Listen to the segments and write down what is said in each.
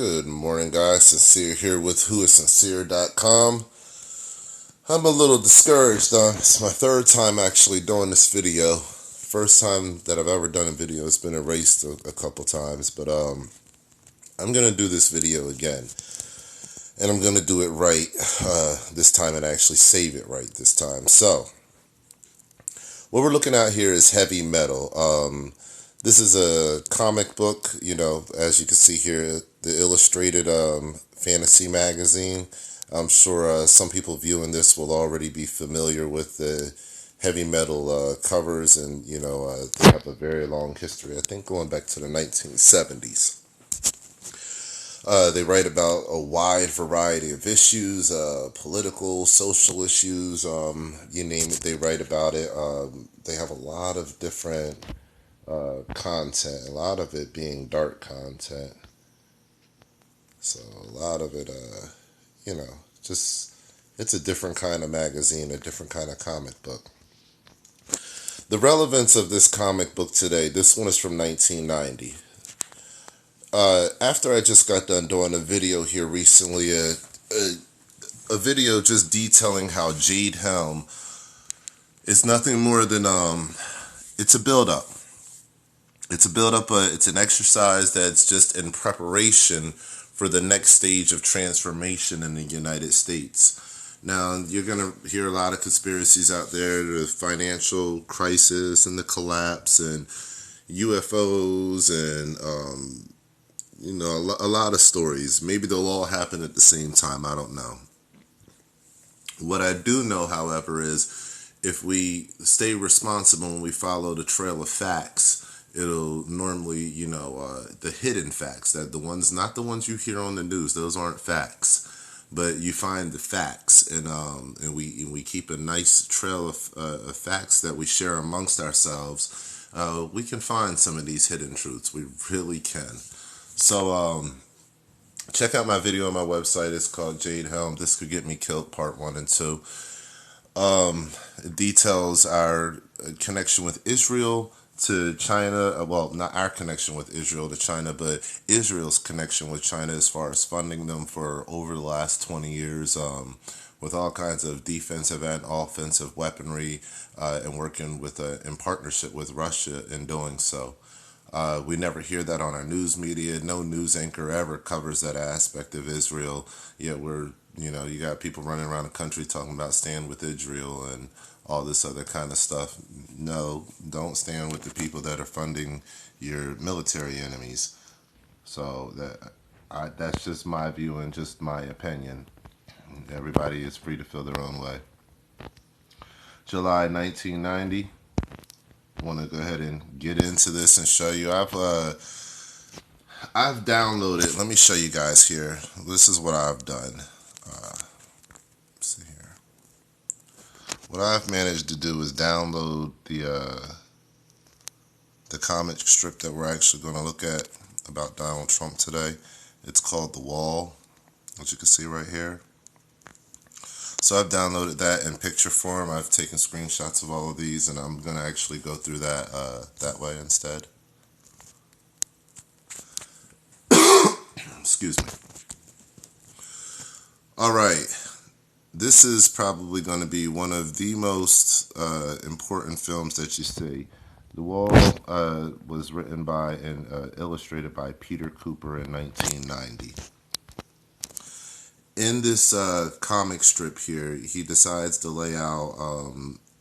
Good morning, guys. Sincere here with whoissincere.com. I'm a little discouraged. It's my third time actually doing this video. First time that I've ever done a video. It's been erased a couple times, but I'm gonna do this video again, and I'm gonna do it right this time, and actually save it right this time. So, what we're looking at here is heavy metal. This is a comic book, as you can see here, the illustrated fantasy magazine. I'm sure some people viewing this will already be familiar with the heavy metal covers, and, they have a very long history, I think going back to the 1970s. They write about a wide variety of issues, political, social issues, you name it, they write about it. They have a lot of different content, a lot of it being dark content. So a lot of it, just, it's a different kind of magazine, a different kind of comic book. The relevance of this comic book today, this one is from 1990. After I just got done doing a video here recently, a video just detailing how Jade Helm is nothing more than, it's a build-up. It's a build-up, it's an exercise that's just in preparation for the next stage of transformation in the United States. Now, you're going to hear a lot of conspiracies out there, the financial crisis and the collapse and UFOs and, a lot of stories. Maybe they'll all happen at the same time. I don't know. What I do know, however, is if we stay responsible and we follow the trail of facts, it'll normally, the hidden facts, that the ones, not the ones you hear on the news, those aren't facts, but you find the facts, and we keep a nice trail of facts that we share amongst ourselves. We can find some of these hidden truths. We really can. So, check out my video on my website. It's called Jade Helm, This Could Get Me Killed, Part 1 and 2. It details our connection with Israel to China, well, not our connection with Israel to China, but Israel's connection with China as far as funding them for over the last 20 years with all kinds of defensive and offensive weaponry, and working with in partnership with Russia in doing so. We never hear that on our news media. No news anchor ever covers that aspect of Israel. Yet you got people running around the country talking about stand with Israel and all this other kind of stuff. No, don't stand with the people that are funding your military enemies. So that's just my view and just my opinion. Everybody is free to feel their own way. July 1990. I want to go ahead and get into this and show you. I've downloaded. Let me show you guys here. This is what I've done. Let's see here. What I've managed to do is download the comic strip that we're actually going to look at about Donald Trump today. It's called The Wall, as you can see right here. So I've downloaded that in picture form. I've taken screenshots of all of these, and I'm going to actually go through that that way instead. Excuse me. All right. This is probably going to be one of the most important films that you see. The Wall was written by and illustrated by Peter Cooper in 1990. In this comic strip here, he decides to lay out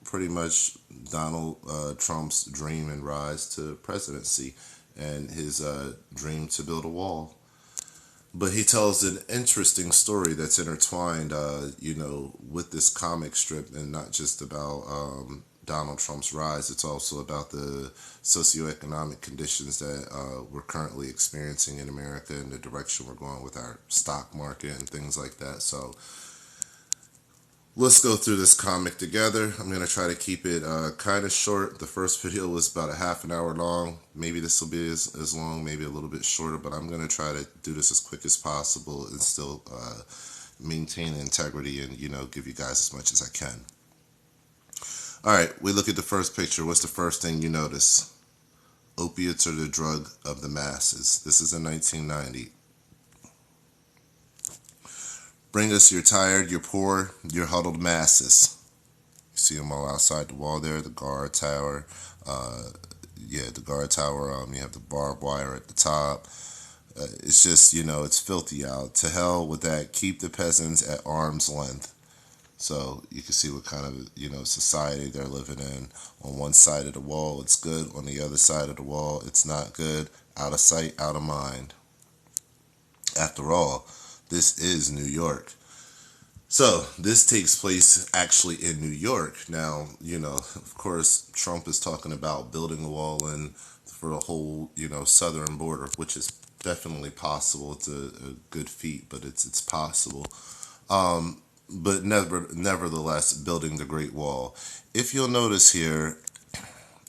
pretty much Donald Trump's dream and rise to presidency and his dream to build a wall. But he tells an interesting story that's intertwined, with this comic strip, and not just about Donald Trump's rise. It's also about the socioeconomic conditions that we're currently experiencing in America and the direction we're going with our stock market and things like that. So let's go through this comic together. I'm going to try to keep it kind of short. The first video was about a half an hour long. Maybe this will be as long, maybe a little bit shorter, but I'm going to try to do this as quick as possible and still maintain integrity and, give you guys as much as I can. All right, we look at the first picture. What's the first thing you notice? Opiates are the drug of the masses. This is in 1990. Bring us your tired, your poor, your huddled masses. You see them all outside the wall there, the guard tower. The guard tower. You have the barbed wire at the top. It's just, it's filthy out. To hell with that. Keep the peasants at arm's length. So you can see what kind of, society they're living in. On one side of the wall, it's good. On the other side of the wall, it's not good. Out of sight, out of mind. After all, this is New York. So this takes place actually in New York. Now, of course, Trump is talking about building a wall in for the whole, southern border, which is definitely possible. It's a good feat, but it's possible. But nevertheless, building the Great Wall. If you'll notice here,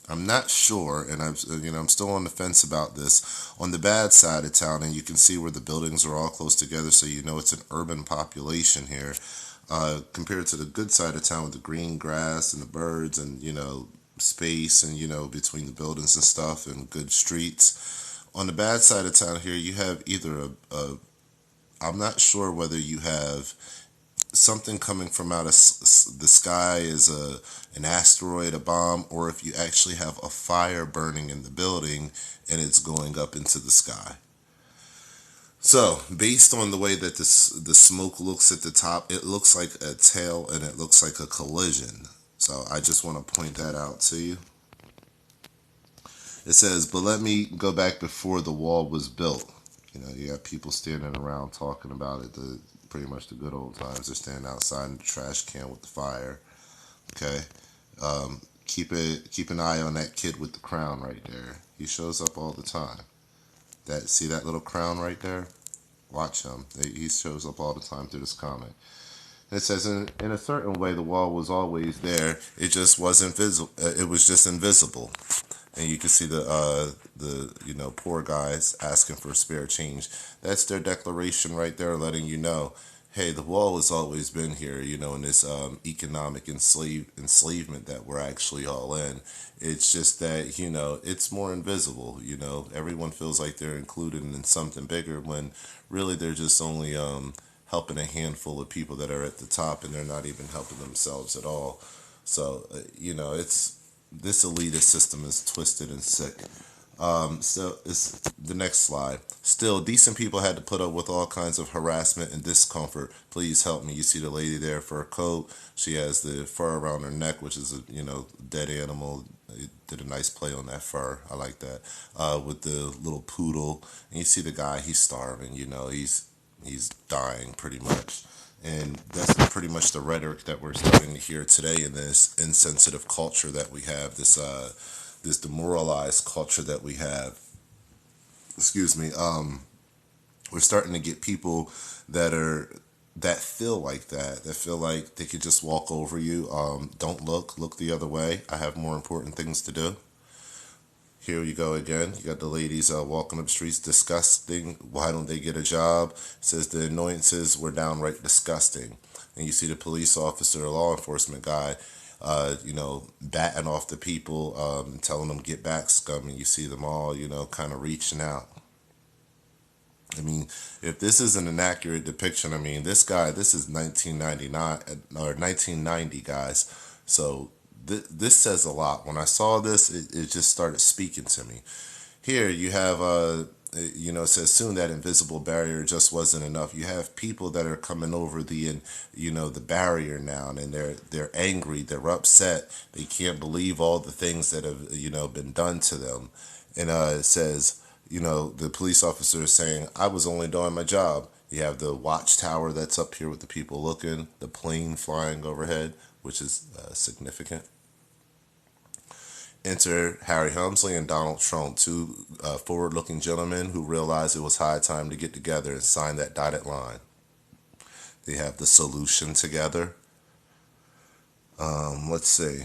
I'm not sure, and I'm still on the fence about this. On the bad side of town, and you can see where the buildings are all close together, so it's an urban population here, compared to the good side of town with the green grass and the birds and space and between the buildings and stuff and good streets. On the bad side of town here, you have either I'm not sure whether you have something coming from out of the sky is an asteroid, a bomb, or if you actually have a fire burning in the building and it's going up into the sky. So, based on the way that the smoke looks at the top, it looks like a tail and it looks like a collision. So, I just want to point that out to you. It says, but let me go back before the wall was built. You got people standing around talking about it, pretty much the good old times. They're standing outside in the trash can with the fire. Okay? Keep an eye on that kid with the crown right there. He shows up all the time. See that little crown right there? Watch him. He shows up all the time through this comic. And it says, in a certain way, the wall was always there. It just wasn't visible. It was just invisible. And you can see the poor guys asking for spare change. That's their declaration right there, letting you know, hey, the wall has always been here, in this economic enslavement that we're actually all in. It's just that, it's more invisible, Everyone feels like they're included in something bigger when really they're just only helping a handful of people that are at the top, and they're not even helping themselves at all. So, this elitist system is twisted and sick. So it's the next slide. Still, decent people had to put up with all kinds of harassment and discomfort. Please help me. You see the lady there, fur coat. She has the fur around her neck, which is a dead animal. It did a nice play on that fur. I like that. With the little poodle, and you see the guy. He's starving. He's dying pretty much. And that's pretty much the rhetoric that we're starting to hear today in this insensitive culture that we have, this demoralized culture that we have. Excuse me. We're starting to get people that feel like that feel like they could just walk over you. Don't look the other way. I have more important things to do. Here you go again. You got the ladies walking up the streets, disgusting. Why don't they get a job? It says the annoyances were downright disgusting. And you see the police officer, law enforcement guy, batting off the people, telling them get back, scum. And you see them all, kind of reaching out. I mean, if this isn't an accurate depiction, this is 1999 or 1990, guys. So this says a lot. When I saw this, it just started speaking to me. Here you have, it says soon that invisible barrier just wasn't enough. You have people that are coming over the barrier now, and they're angry, they're upset, they can't believe all the things that have been done to them, and it says, the police officer is saying, I was only doing my job. You have the watchtower that's up here with the people looking, the plane flying overhead, which is significant. Enter Harry Helmsley and Donald Trump, two forward-looking gentlemen who realized it was high time to get together and sign that dotted line. They have the solution together. Let's see.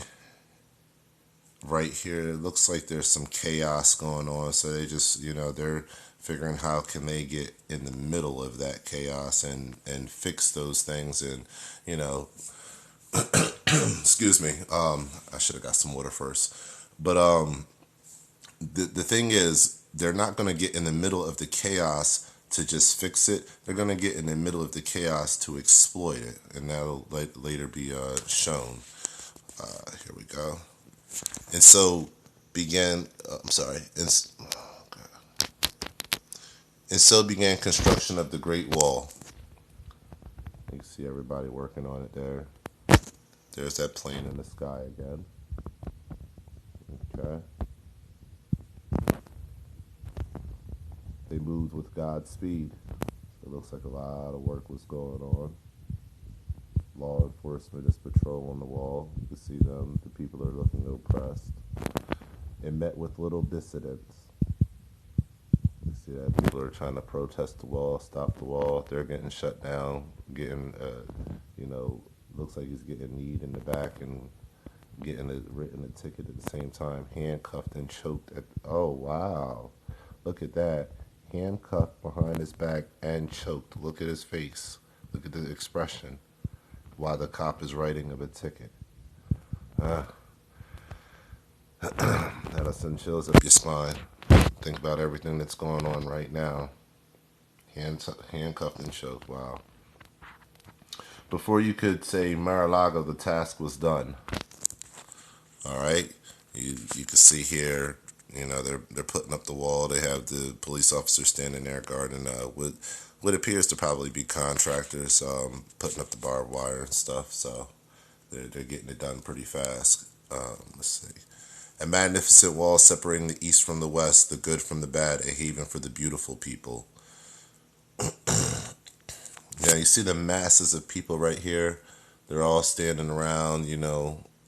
Right here, it looks like there's some chaos going on, so they just, they're figuring how can they get in the middle of that chaos and fix those things and, excuse me, I should have got some water first. But the thing is, they're not going to get in the middle of the chaos to just fix it. They're going to get in the middle of the chaos to exploit it, and that'll later be shown. Here we go. And so began. I'm sorry. And so began construction of the Great Wall. You can see everybody working on it there. There's that plane in the sky again. Okay. They moved with God's speed. It looks like a lot of work was going on. Law enforcement is patrolling the wall. You can see them. The people are looking oppressed. It met with little dissidence. You see that people are trying to protest the wall, stop the wall. They're getting shut down. Getting, looks like he's getting kneed in the back and getting written a ticket at the same time. Handcuffed and choked. Oh, wow. Look at that. Handcuffed behind his back and choked. Look at his face. Look at the expression while the cop is writing him a ticket. That'll send chills up your spine. Think about everything that's going on right now. Handcuffed and choked. Wow. Before you could say Mar-a-Lago, the task was done. All right. You can see here. They're putting up the wall. They have the police officers standing there guarding what appears to probably be contractors putting up the barbed wire and stuff. So they're getting it done pretty fast. Let's see. A magnificent wall separating the east from the west, the good from the bad, a haven for the beautiful people. Yeah, you see the masses of people right here. They're all standing around,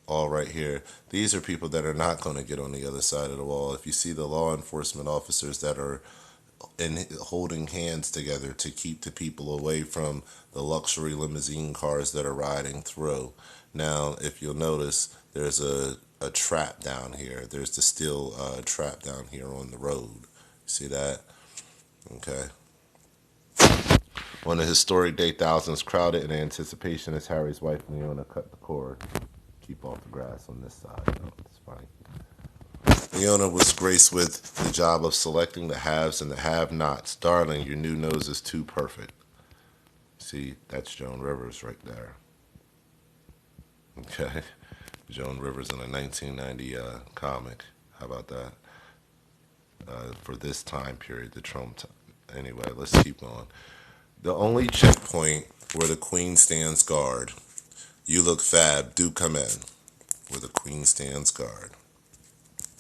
all right here. These are people that are not going to get on the other side of the wall. If you see the law enforcement officers that are holding hands together to keep the people away from the luxury limousine cars that are riding through. Now, if you'll notice, there's a trap down here. There's the steel trap down here on the road. See that? Okay. On a historic day, thousands crowded in anticipation as Harry's wife Leona cut the cord. Keep off the grass on this side. No, it's fine. Leona was graced with the job of selecting the haves and the have-nots. Darling, your new nose is too perfect. See, that's Joan Rivers right there. Okay. Joan Rivers in a 1990 comic. How about that? For this time period, the Trump time. Anyway, let's keep going. The only checkpoint where the Queen stands guard. You look fab, do come in. Where the Queen stands guard.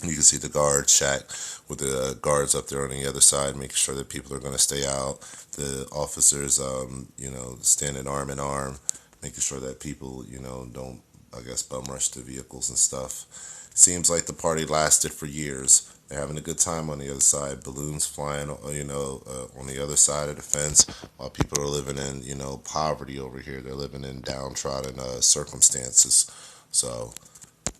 You can see the guard shack with the guards up there on the other side, making sure that people are going to stay out. The officers, standing arm in arm, making sure that people, don't, bum rush the vehicles and stuff. Seems like the party lasted for years. They're having a good time on the other side. Balloons flying, on the other side of the fence, while people are living in, poverty over here. They're living in downtrodden circumstances. So,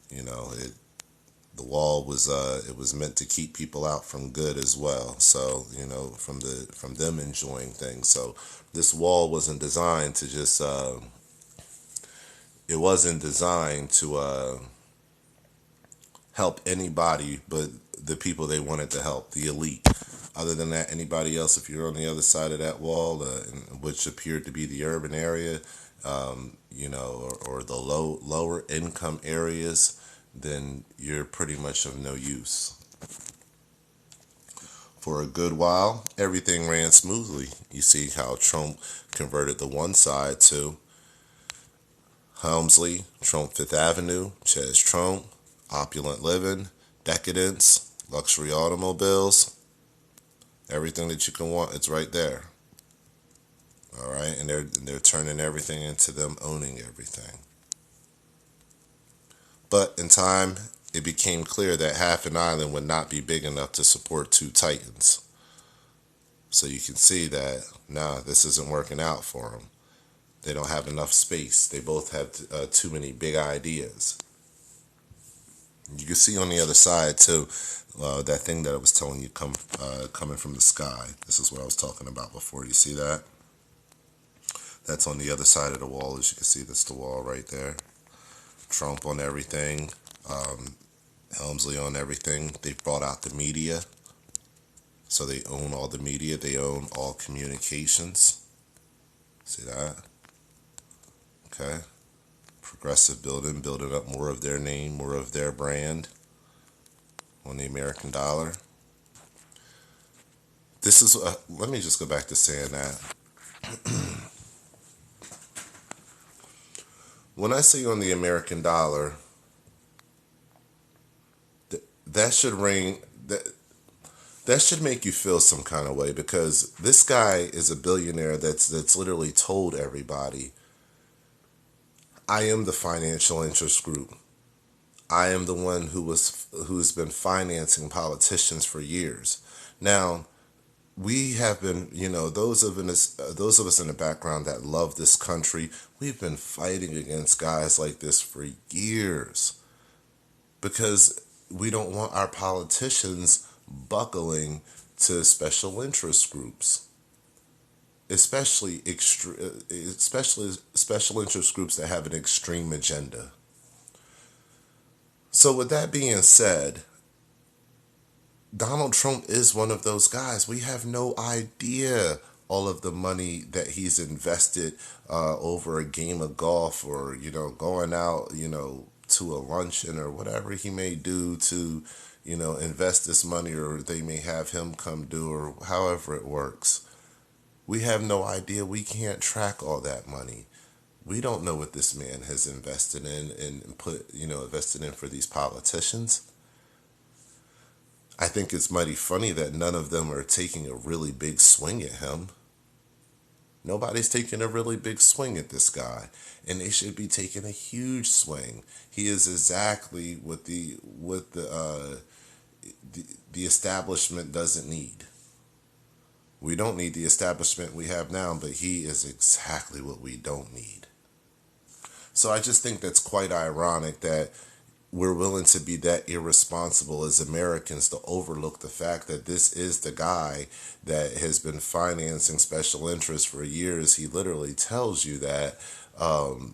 the wall was it was meant to keep people out from good as well. So, from them enjoying things. So this wall wasn't designed to just it wasn't designed to help anybody but the people they wanted to help, the elite. Other than that, anybody else, if you're on the other side of that wall, which appeared to be the urban area, or the lower income areas, then you're pretty much of no use. For a good while, everything ran smoothly. You see how Trump converted the one side to Helmsley, Trump Fifth Avenue, Ches Trump, opulent living, decadence, luxury automobiles, everything that you can want, it's right there. All right, and they're turning everything into them owning everything. But in time, it became clear that half an island would not be big enough to support two titans. So you can see that, this isn't working out for them. They don't have enough space. They both have too many big ideas. You can see on the other side, too, that thing that I was telling you coming from the sky. This is what I was talking about before. You see that? That's on the other side of the wall. As you can see, that's the wall right there. Trump on everything. Helmsley on everything. They've brought out the media. So they own all the media, they own all communications. See that? Okay. Progressive building up more of their name, more of their brand on the American dollar. This is, let me just go back to saying that. When I say on the American dollar, that should ring, that should make you feel some kind of way, because this guy is a billionaire that's literally told everybody, I am the financial interest group. I am the one who's been financing politicians for years. Now, we have been, those of us in the background that love this country, we've been fighting against guys like this for years, because we don't want our politicians buckling to special interest groups, especially special interest groups that have an extreme agenda. So with that being said, Donald Trump is one of those guys. We have no idea all of the money that he's invested over a game of golf, or, going out, to a luncheon or whatever he may do to, invest this money, or they may have him come do, or however it works. We have no idea. We can't track all that money. We don't know what this man has invested in and invested in for these politicians. I think it's mighty funny that none of them are taking a really big swing at him. Nobody's taking a really big swing at this guy, and they should be taking a huge swing. He is exactly what the establishment doesn't need. We don't need the establishment we have now, but he is exactly what we don't need. So I just think that's quite ironic that we're willing to be that irresponsible as Americans to overlook the fact that this is the guy that has been financing special interests for years. He literally tells you that.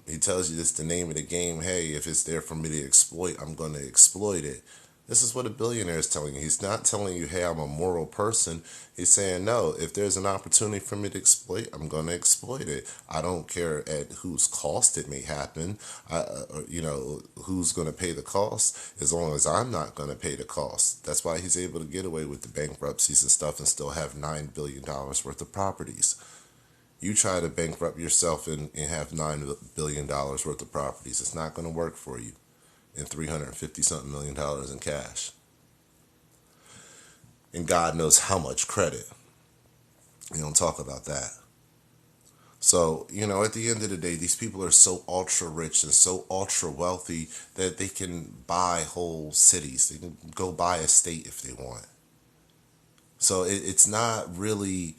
He tells you this the name of the game. Hey, if it's there for me to exploit, I'm going to exploit it. This is what a billionaire is telling you. He's not telling you, hey, I'm a moral person. He's saying, no, if there's an opportunity for me to exploit, I'm going to exploit it. I don't care at whose cost it may happen, who's going to pay the cost, as long as I'm not going to pay the cost. That's why he's able to get away with the bankruptcies and stuff and still have $9 billion worth of properties. You try to bankrupt yourself and have $9 billion worth of properties. It's not going to work for you. And $350-something million in cash. And God knows how much credit. We don't talk about that. So, at the end of the day, these people are so ultra rich and so ultra wealthy that they can buy whole cities. They can go buy a state if they want. So it's not really,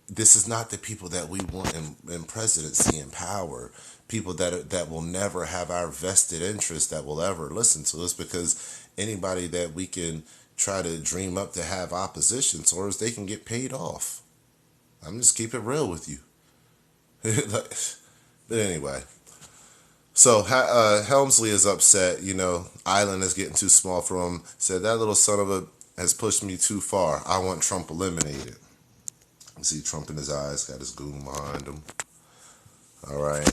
this is not the people that we want in presidency and power. People that will never have our vested interest, that will ever listen to us, because anybody that we can try to dream up to have opposition towards, they can get paid off. I'm just keep it real with you. But anyway, so Helmsley is upset. Island is getting too small for him. Said that little son of a has pushed me too far. I want Trump eliminated. You see Trump in his eyes, got his goon behind him. All right.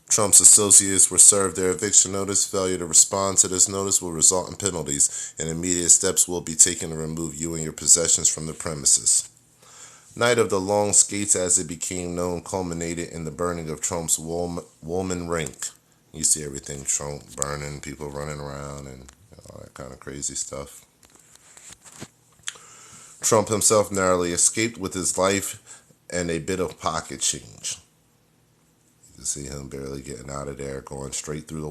Trump's associates were served their eviction notice. Failure to respond to this notice will result in penalties, and immediate steps will be taken to remove you and your possessions from the premises. Night of the long skates, as it became known, culminated in the burning of Trump's Woolman rink. You see everything Trump burning, people running around, and all that kind of crazy stuff. Trump himself narrowly escaped with his life and a bit of pocket change. You see him barely getting out of there, going straight through the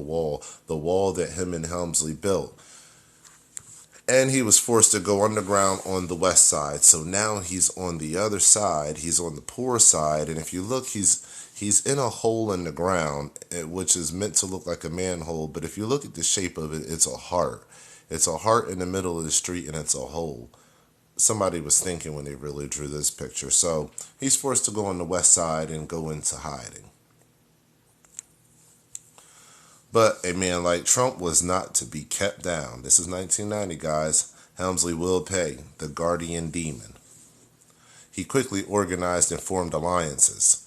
wall that him and Helmsley built. And he was forced to go underground on the west side. So now he's on the other side. He's on the poor side. And if you look, he's in a hole in the ground, which is meant to look like a manhole. But if you look at the shape of it, it's a heart. It's a heart in the middle of the street, and it's a hole. Somebody was thinking when they really drew this picture. So he's forced to go on the west side and go into hiding. But a man like Trump was not to be kept down. This is 1990, guys. Helmsley will pay, the guardian demon. He quickly organized and formed alliances.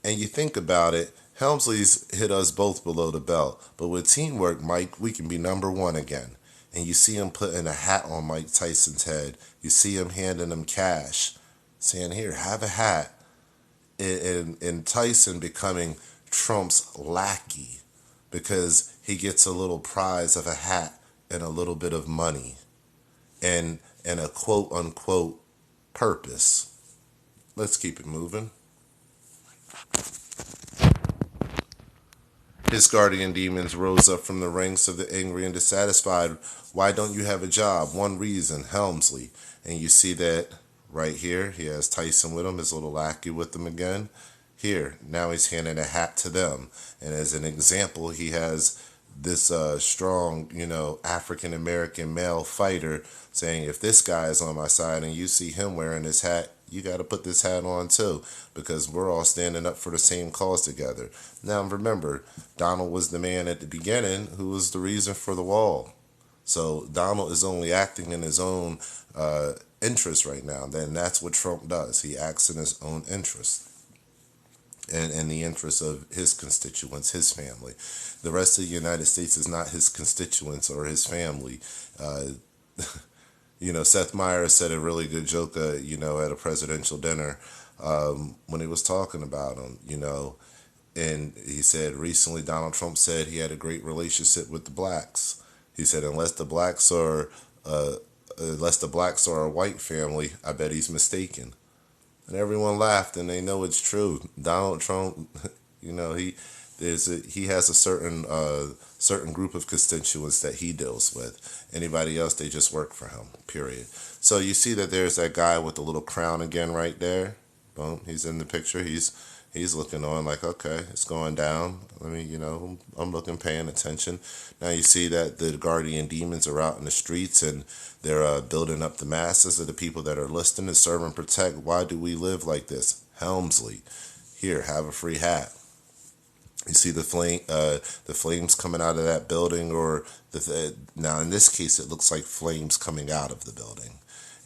And you think about it, Helmsley's hit us both below the belt, but with teamwork, Mike, we can be number one again. And you see him putting a hat on Mike Tyson's head. You see him handing him cash, saying, here, have a hat. And Tyson becoming Trump's lackey because he gets a little prize of a hat and a little bit of money and a quote unquote purpose. Let's keep it moving. His guardian demons rose up from the ranks of the angry and dissatisfied. Why don't you have a job? One reason, Helmsley. And you see that right here. He has Tyson with him, his little lackey with him again. Here, now he's handing a hat to them. And as an example, he has this strong, African American male fighter saying, if this guy is on my side and you see him wearing this hat, you got to put this hat on too, because we're all standing up for the same cause together. Now remember, Donald was the man at the beginning who was the reason for the wall. So Donald is only acting in his own interest right now. Then that's what Trump does. He acts in his own interest and the interests of his constituents, his family. The rest of the United States is not his constituents or his family. Seth Meyers said a really good joke, at a presidential dinner when he was talking about him, and he said recently Donald Trump said he had a great relationship with the blacks. He said unless the blacks are a white family, I bet he's mistaken. And everyone laughed, and they know it's true. Donald Trump, he has a certain group of constituents that he deals with. Anybody else, they just work for him. Period. So you see that there's that guy with the little crown again right there. Boom, he's in the picture. He's looking on like, okay, it's going down. I'm looking, paying attention. Now you see that the guardian demons are out in the streets and they're building up the masses of the people that are listening to serve and protect. Why do we live like this? Helmsley, here, have a free hat. You see the flames coming out of that building, now in this case it looks like flames coming out of the building,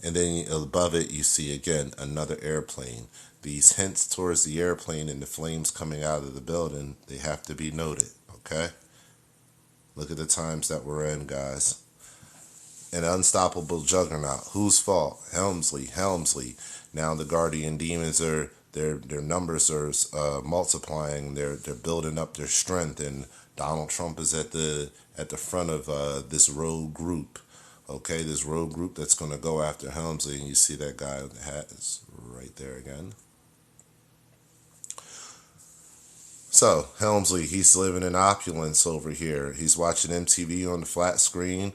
and then above it you see again another airplane. These hints towards the airplane and the flames coming out of the building, they have to be noted. Okay, look at the times that we're in, guys. An unstoppable juggernaut. Whose fault? Helmsley. Now the guardian demons are. Their numbers are multiplying. They're building up their strength, and Donald Trump is at the front of this rogue group. Okay, this rogue group that's going to go after Helmsley, and you see that guy with the hat is right there again. So Helmsley, he's living in opulence over here. He's watching MTV on the flat screen.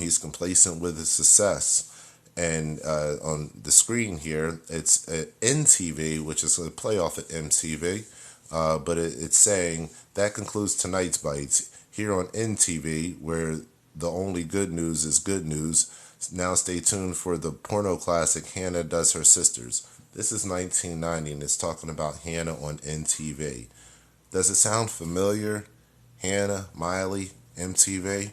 He's complacent with his success. And on the screen here, it's NTV, which is a playoff at MTV. But it's saying that concludes tonight's Bites. Here on NTV, where the only good news is good news. Now stay tuned for the porno classic Hannah Does Her Sisters. This is 1990, and it's talking about Hannah on NTV. Does it sound familiar? Hannah, Miley, MTV?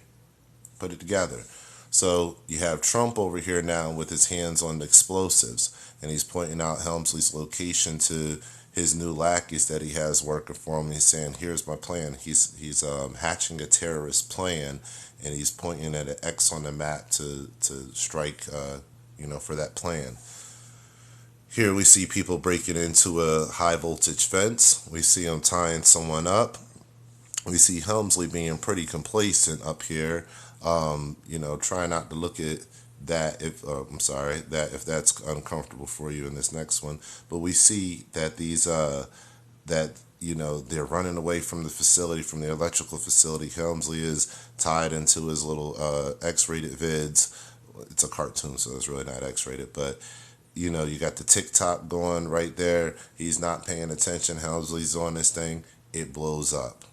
Put it together. So you have Trump over here now with his hands on the explosives, and he's pointing out Helmsley's location to his new lackeys that he has working for him. He's saying, here's my plan. He's hatching a terrorist plan, and he's pointing at an X on the map to strike, for that plan. Here we see people breaking into a high voltage fence. We see them tying someone up. We see Helmsley being pretty complacent up here. Try not to look at that if that's uncomfortable for you in this next one. But we see that they're running away from the facility, from the electrical facility. Helmsley is tied into his little X-rated vids. It's a cartoon, so it's really not X-rated, but you got the TikTok going right there. He's not paying attention. Helmsley's on this thing. It blows up.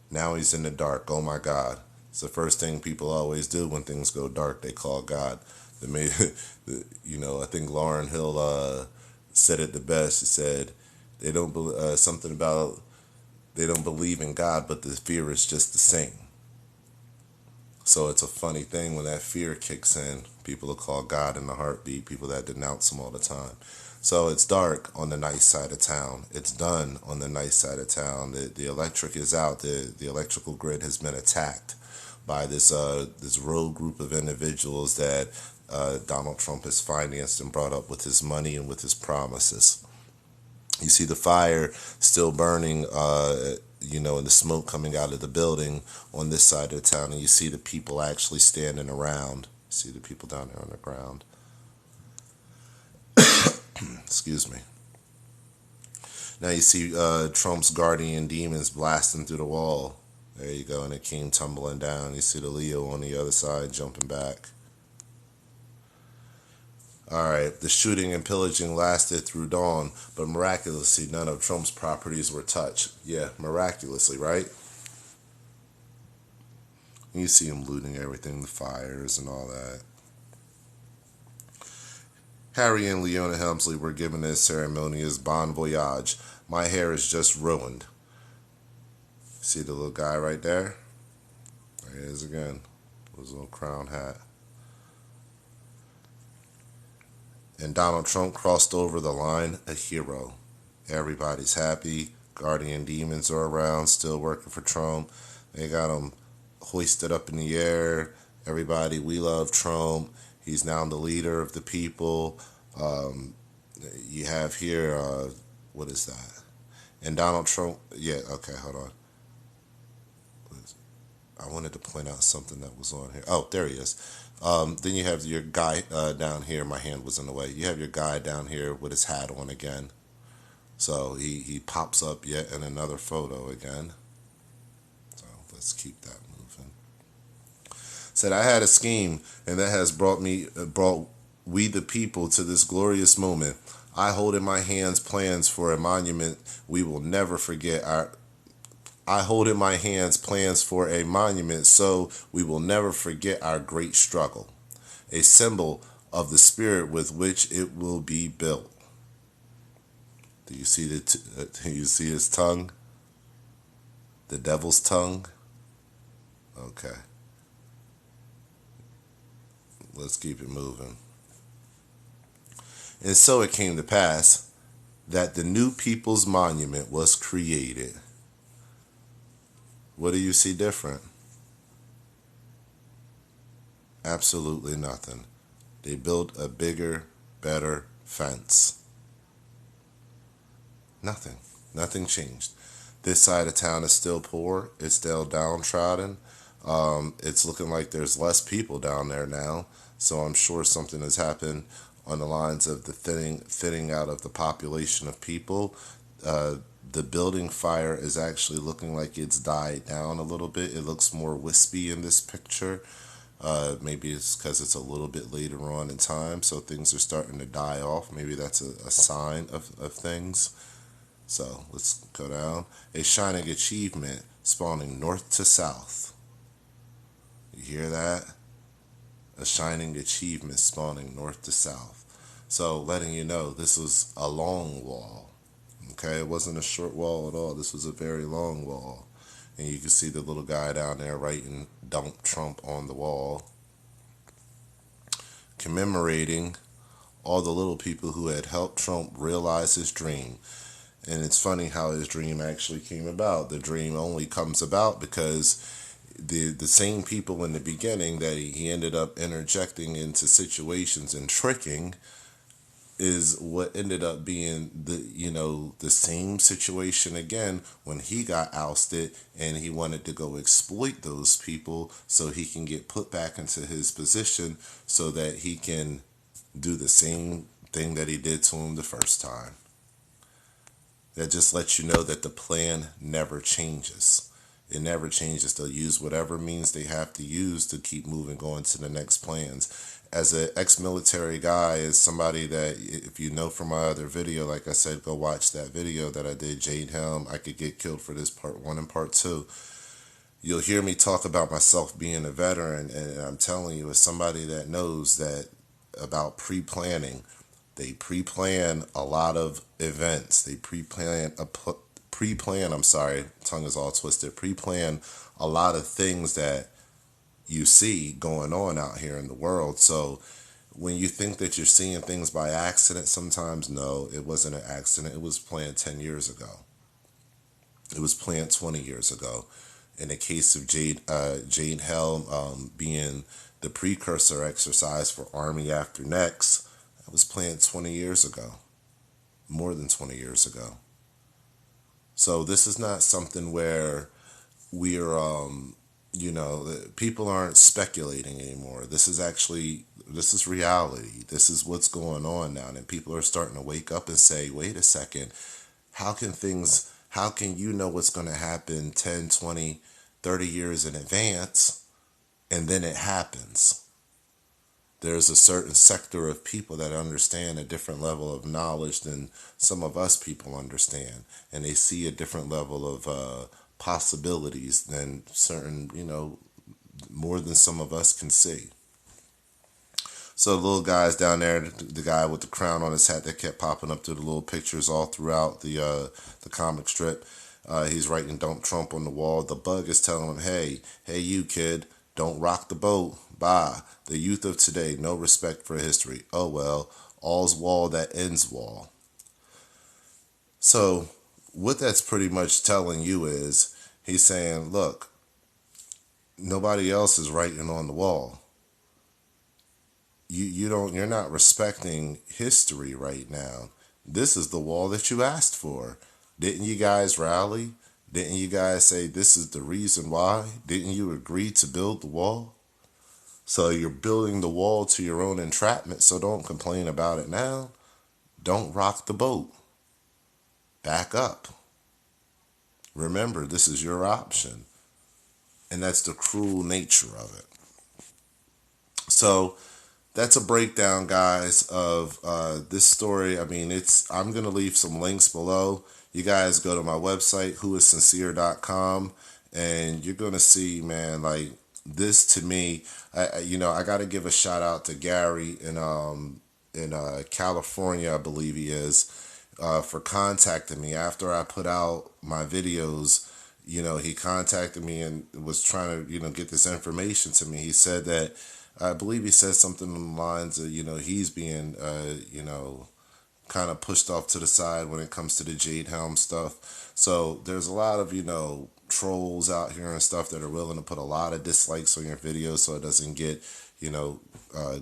Now he's in the dark. Oh my God. It's the first thing people always do when things go dark. They call God. I think Lauryn Hill said it the best. She said they don't something about they don't believe in God, but the fear is just the same. So it's a funny thing when that fear kicks in. People are called God in the heartbeat, people that denounce him all the time. So it's dark on the nice side of town. It's done on the nice side of town. The electric is out. The electrical grid has been attacked by this rogue group of individuals that Donald Trump has financed and brought up with his money and with his promises. You see the fire still burning, and the smoke coming out of the building on this side of the town, and you see the people actually standing around. See the people down there on the ground. Excuse me. Now you see Trump's guardian demons blasting through the wall. There you go, and it came tumbling down. You see the Leo on the other side jumping back. Alright, the shooting and pillaging lasted through dawn, but miraculously none of Trump's properties were touched. Yeah, miraculously, right? You see him looting everything, the fires and all that. Harry and Leona Helmsley were given a ceremonious bon voyage. My hair is just ruined. See the little guy right there? There he is again. With his little crown hat. And Donald Trump crossed over the line, a hero. Everybody's happy. Guardian demons are around, still working for Trump. They got him hoisted up in the air. Everybody, we love Trump. He's now the leader of the people. You have here, what is that? And Donald Trump, yeah, okay, hold on. I wanted to point out something that was on here. Oh, there he is. Then you have your guy down here. My hand was in the way. You have your guy down here with his hat on again. So he pops up yet in another photo again. So let's keep that moving. Said, I had a scheme, and that has brought we the people to this glorious moment. I hold in my hands plans for a monument we will never forget. I hold in my hands plans for a monument so we will never forget our great struggle, a symbol of the spirit with which it will be built. Do you see do you see his tongue? The devil's tongue? Okay. Let's keep it moving. And so it came to pass that the new people's monument was created. What do you see different? Absolutely nothing. They built a bigger, better fence. Nothing. Nothing changed. This side of town is still poor. It's still downtrodden. It's looking like there's less people down there now. So I'm sure something has happened on the lines of the thinning out of the population of people. The building fire is actually looking like it's died down a little bit. It looks more wispy in this picture. Maybe it's because it's a little bit later on in time, so things are starting to die off. Maybe that's a sign of things. So let's go down. A shining achievement spawning north to south. You hear that? A shining achievement spawning north to south. So letting you know this was a long wall. Okay, it wasn't a short wall at all. This was a very long wall. And you can see the little guy down there writing "Dump Trump" on the wall, commemorating all the little people who had helped Trump realize his dream. And it's funny how his dream actually came about. The dream only comes about because the same people in the beginning that he ended up interjecting into situations and tricking is what ended up being the same situation again when he got ousted, and he wanted to go exploit those people so he can get put back into his position so that he can do the same thing that he did to him the first time. That just lets you know that the plan never changes. It never changes. They'll use whatever means they have to use to keep moving on to the next plans. As an ex-military guy, as somebody that, if you know from my other video, like I said, go watch that video that I did, Jade Helm, I could get killed for this part 1 and part 2. You'll hear me talk about myself being a veteran, and I'm telling you, as somebody that knows that about pre-planning, they pre-plan a lot of events. They pre-plan tongue is all twisted, pre-plan a lot of things that you see going on out here in the world. So when you think that you're seeing things by accident, sometimes no, it wasn't an accident. It was planned 10 years ago. It was planned 20 years ago. In the case of Jade Helm being the precursor exercise for Army After Next, it was planned 20 years ago, more than 20 years ago. So this is not something where we're, people aren't speculating anymore. This is reality. This is what's going on now. And people are starting to wake up and say, wait a second, how can you know what's going to happen 10, 20, 30 years in advance and then it happens? There's a certain sector of people that understand a different level of knowledge than some of us people understand. And they see a different level of possibilities than certain, more than some of us can see. So the little guy's down there, the guy with the crown on his hat that kept popping up to the little pictures all throughout the comic strip. He's writing "Don't Trump" on the wall. The bug is telling him, hey, you kid, don't rock the boat. Bye. The youth of today, no respect for history. Oh well, all's wall that ends wall. So what that's pretty much telling you is he's saying, look, nobody else is writing on the wall. You're not respecting history right now. This is the wall that you asked for. Didn't you guys rally? Didn't you guys say this is the reason why? Didn't you agree to build the wall? So you're building the wall to your own entrapment, so don't complain about it now. Don't rock the boat. Back up. Remember, this is your option. And that's the cruel nature of it. So that's a breakdown, guys, of this story. I mean, I'm going to leave some links below. You guys go to my website, whoissincere.com, and you're going to see, man, like, this to me, I got to give a shout out to Gary in California, I believe he is, for contacting me after I put out my videos. He contacted me and was trying to, get this information to me. He said that, I believe he said something along the lines of, he's being, kind of pushed off to the side when it comes to the Jade Helm stuff. So there's a lot of, trolls out here and stuff that are willing to put a lot of dislikes on your videos so it doesn't get,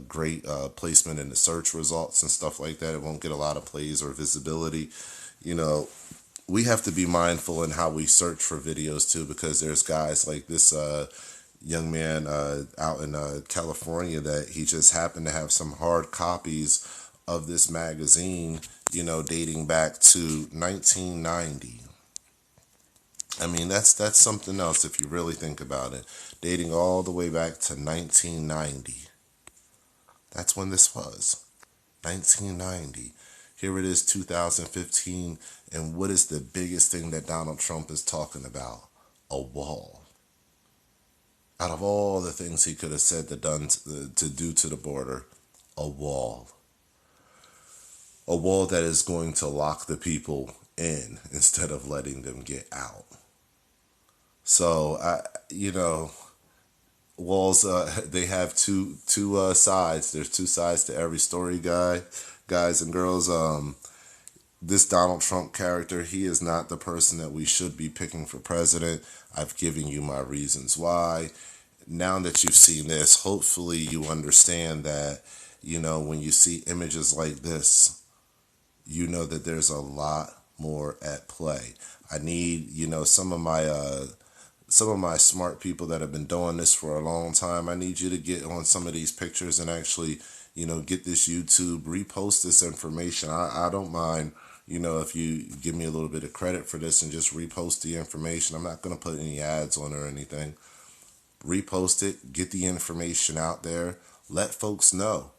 great placement in the search results and stuff like that. It won't get a lot of plays or visibility. We have to be mindful in how we search for videos too, because there's guys like this young man out in California that he just happened to have some hard copies of this magazine, dating back to 1990. I mean, that's something else if you really think about it. Dating all the way back to 1990. That's when this was. 1990. Here it is, 2015, and what is the biggest thing that Donald Trump is talking about? A wall. Out of all the things he could have said to do to the border, a wall. A wall that is going to lock the people in instead of letting them get out. So, walls, they have two sides. There's two sides to every story, guys and girls. This Donald Trump character, he is not the person that we should be picking for president. I've given you my reasons why. Now that you've seen this, hopefully you understand that, when you see images like this, you know that there's a lot more at play. I need, some of my smart people that have been doing this for a long time, I need you to get on some of these pictures and actually, get this YouTube, repost this information. I don't mind, if you give me a little bit of credit for this and just repost the information. I'm not going to put any ads on or anything. Repost it, get the information out there, let folks know.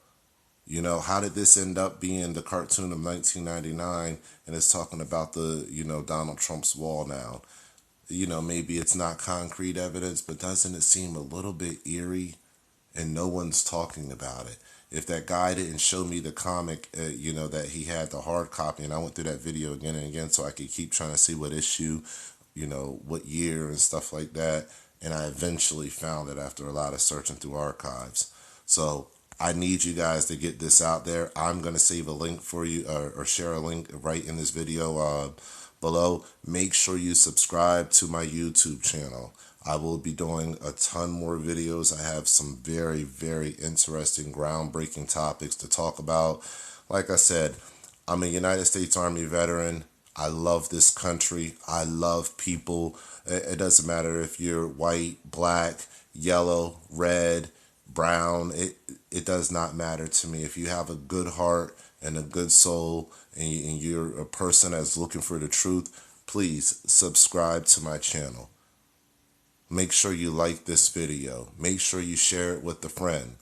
How did this end up being the cartoon of 1999 and it's talking about the, Donald Trump's wall now? Maybe it's not concrete evidence, but doesn't it seem a little bit eerie and no one's talking about it? If that guy didn't show me the comic, that he had the hard copy, and I went through that video again and again so I could keep trying to see what issue, what year and stuff like that. and I eventually found it after a lot of searching through archives. So I need you guys to get this out there. I'm going to save a link for you, or share a link right in this video below. Make sure you subscribe to my YouTube channel. I will be doing a ton more videos. I have some very, very interesting, groundbreaking topics to talk about. Like I said, I'm a United States Army veteran. I love this country. I love people. It doesn't matter if you're white, black, yellow, red, brown. It does not matter to me. If you have a good heart and a good soul, and you're a person that's looking for the truth, please subscribe to my channel. Make sure you like this video. Make sure you share it with a friend.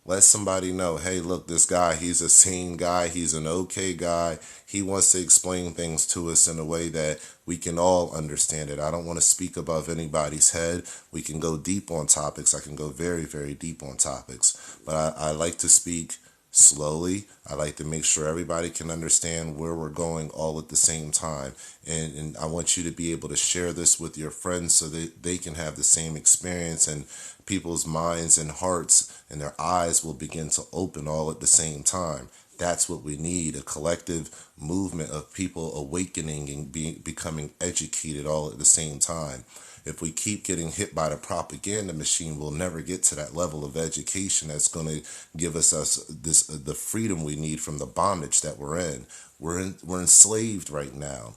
Let somebody know, hey, look, this guy, he's a sane guy. He's an okay guy. He wants to explain things to us in a way that we can all understand it. I don't want to speak above anybody's head. We can go deep on topics. I can go very, very deep on topics. But I like to speak slowly. I like to make sure everybody can understand where we're going all at the same time. And I want you to be able to share this with your friends so that they can have the same experience, and people's minds and hearts and their eyes will begin to open all at the same time. That's what we need, a collective movement of people awakening and becoming educated all at the same time. If we keep getting hit by the propaganda machine, we'll never get to that level of education that's going to give us the freedom we need from the bondage that we're in. We're enslaved right now.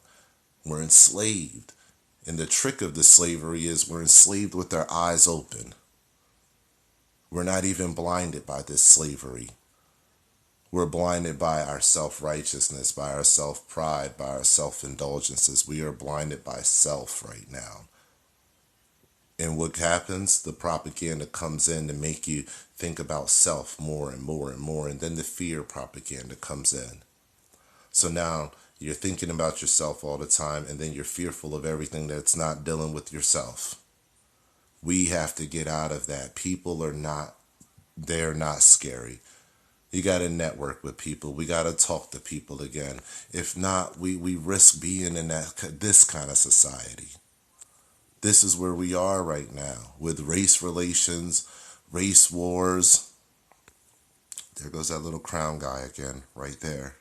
We're enslaved. And the trick of the slavery is we're enslaved with our eyes open. We're not even blinded by this slavery. We're blinded by our self-righteousness, by our self-pride, by our self-indulgences. We are blinded by self right now. And what happens? The propaganda comes in to make you think about self more and more and more. And then the fear propaganda comes in. So now you're thinking about yourself all the time, and then you're fearful of everything that's not dealing with yourself. We have to get out of that. People are not, they're not scary. You got to network with people. We got to talk to people again. If not, we risk being in this kind of society. This is where we are right now with race relations, race wars. There goes that little crown guy again, right there.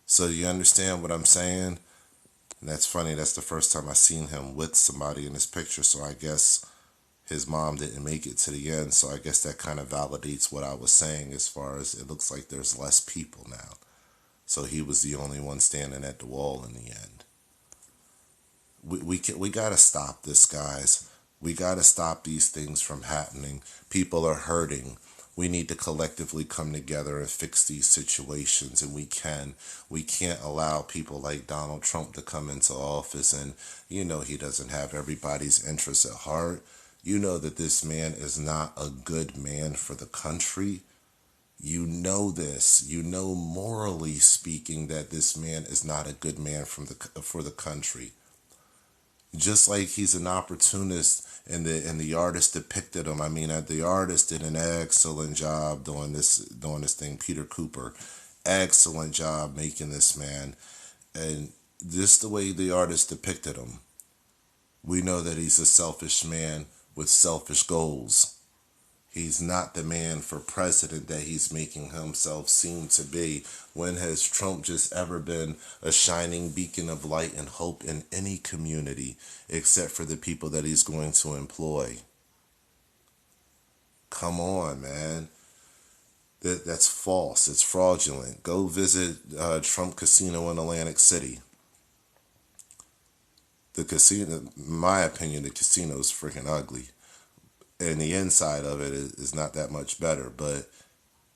So you understand what I'm saying? And that's funny. That's the first time I seen him with somebody in this picture. So I guess his mom didn't make it to the end. So I guess that kind of validates what I was saying, as far as it looks like there's less people now. So he was the only one standing at the wall in the end. We got to stop this, guys. We got to stop these things from happening. People are hurting. We need to collectively come together and fix these situations, and we can. We can't allow people like Donald Trump to come into office, and he doesn't have everybody's interests at heart. You know that this man is not a good man for the country. You know this. You know, morally speaking, that this man is not a good man for the country. Just like he's an opportunist, and the artist depicted him. I mean, the artist did an excellent job doing this thing. Peter Cooper, excellent job making this man, and just the way the artist depicted him, we know that he's a selfish man with selfish goals. He's not the man for president that he's making himself seem to be. When has Trump just ever been a shining beacon of light and hope in any community, except for the people that he's going to employ? Come on, man. That's false. It's fraudulent. Go visit Trump Casino in Atlantic City. The casino, in my opinion, the casino is freaking ugly. And the inside of it is not that much better, but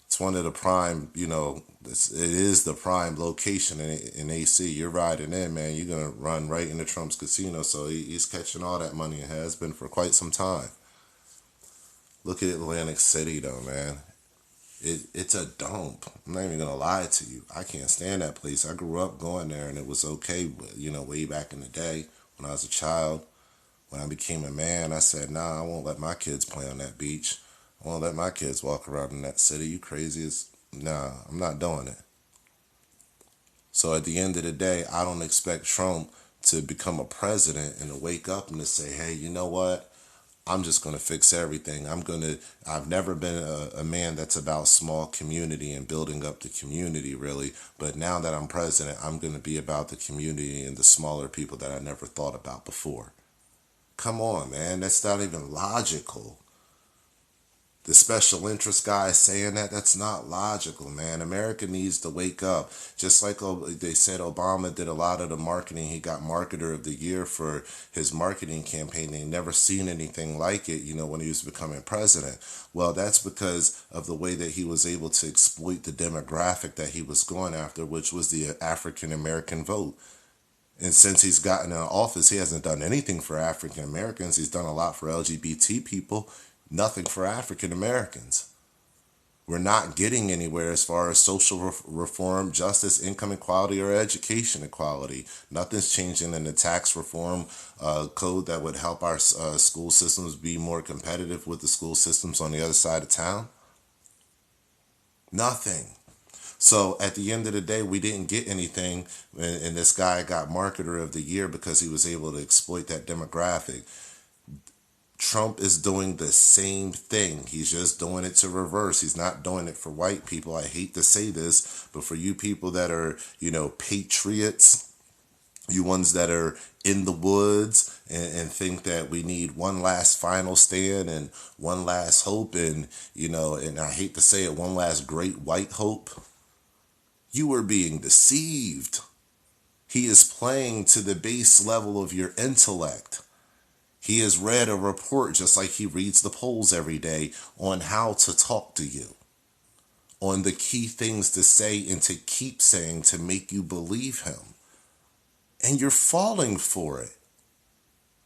it's one of the prime, it is the prime location in AC. You're riding in, man, you're going to run right into Trump's casino, so he's catching all that money and has been for quite some time. Look at Atlantic City, though, man. It's a dump. I'm not even going to lie to you. I can't stand that place. I grew up going there, and it was okay, way back in the day when I was a child. When I became a man, I said, nah, I won't let my kids play on that beach. I won't let my kids walk around in that city. You crazy? Nah, I'm not doing it. So at the end of the day, I don't expect Trump to become a president and to wake up and to say, hey, you know what? I'm just going to fix everything. I've never been a man that's about small community and building up the community, really. But now that I'm president, I'm going to be about the community and the smaller people that I never thought about before. Come on, man. That's not even logical. The special interest guy saying that's not logical, man. America needs to wake up. Just like they said Obama did a lot of the marketing. He got marketer of the year for his marketing campaign. They never seen anything like it, when he was becoming president. Well, that's because of the way that he was able to exploit the demographic that he was going after, which was the African American vote. And since he's gotten in office, he hasn't done anything for African Americans. He's done a lot for LGBT people. Nothing for African Americans. We're not getting anywhere as far as social reform, justice, income equality, or education equality. Nothing's changing in the tax reform code that would help our school systems be more competitive with the school systems on the other side of town. Nothing. So at the end of the day, we didn't get anything, and this guy got marketer of the year because he was able to exploit that demographic. Trump is doing the same thing. He's just doing it to reverse. He's not doing it for white people. I hate to say this, but for you people that are, patriots, you ones that are in the woods and think that we need one last final stand and one last hope and I hate to say it, one last great white hope, you are being deceived. He is playing to the base level of your intellect. He has read a report just like he reads the polls every day on how to talk to you, on the key things to say and to keep saying to make you believe him. And you're falling for it.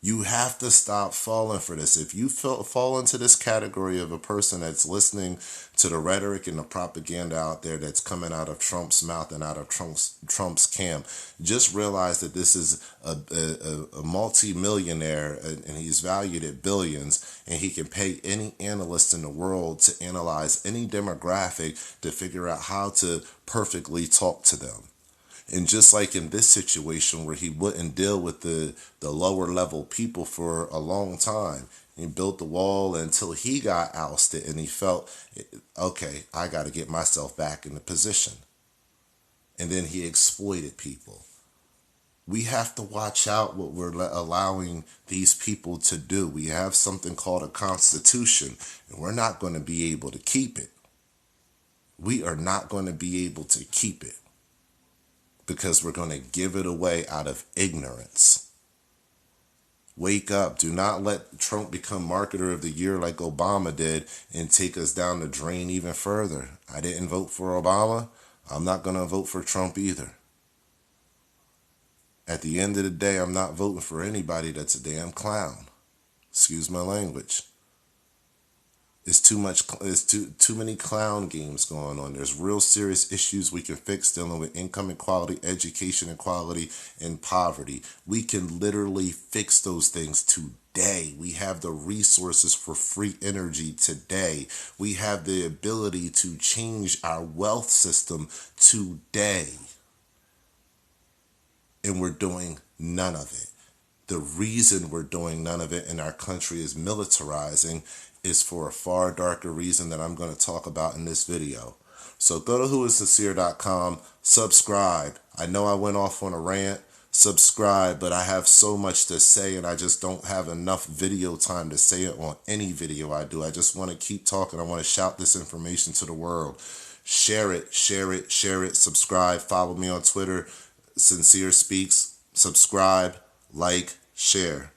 You have to stop falling for this. If you fall into this category of a person that's listening to the rhetoric and the propaganda out there that's coming out of Trump's mouth and out of Trump's camp, just realize that this is a multi-millionaire and he's valued at billions, and he can pay any analyst in the world to analyze any demographic to figure out how to perfectly talk to them. And just like in this situation where he wouldn't deal with the lower level people for a long time, he built the wall until he got ousted and he felt, okay, I got to get myself back in the position. And then he exploited people. We have to watch out what we're allowing these people to do. We have something called a constitution, and we're not going to be able to keep it. We are not going to be able to keep it, because we're going to give it away out of ignorance. Wake up. Do not let Trump become marketer of the year like Obama did and take us down the drain even further. I didn't vote for Obama. I'm not going to vote for Trump either. At the end of the day, I'm not voting for anybody that's a damn clown. Excuse my language. It's too much. It's too many clown games going on. There's real serious issues we can fix dealing with income equality, education equality, and poverty. We can literally fix those things today. We have the resources for free energy today. We have the ability to change our wealth system today. And we're doing none of it. The reason we're doing none of it and our country is militarizing is for a far darker reason that I'm going to talk about in this video. So go to whoissincere.com, subscribe. I know I went off on a rant. Subscribe, but I have so much to say and I just don't have enough video time to say it on any video I do. I just want to keep talking. I want to shout this information to the world. Share it, share it, share it, subscribe. Follow me on Twitter, Sincere Speaks. Subscribe, like, share.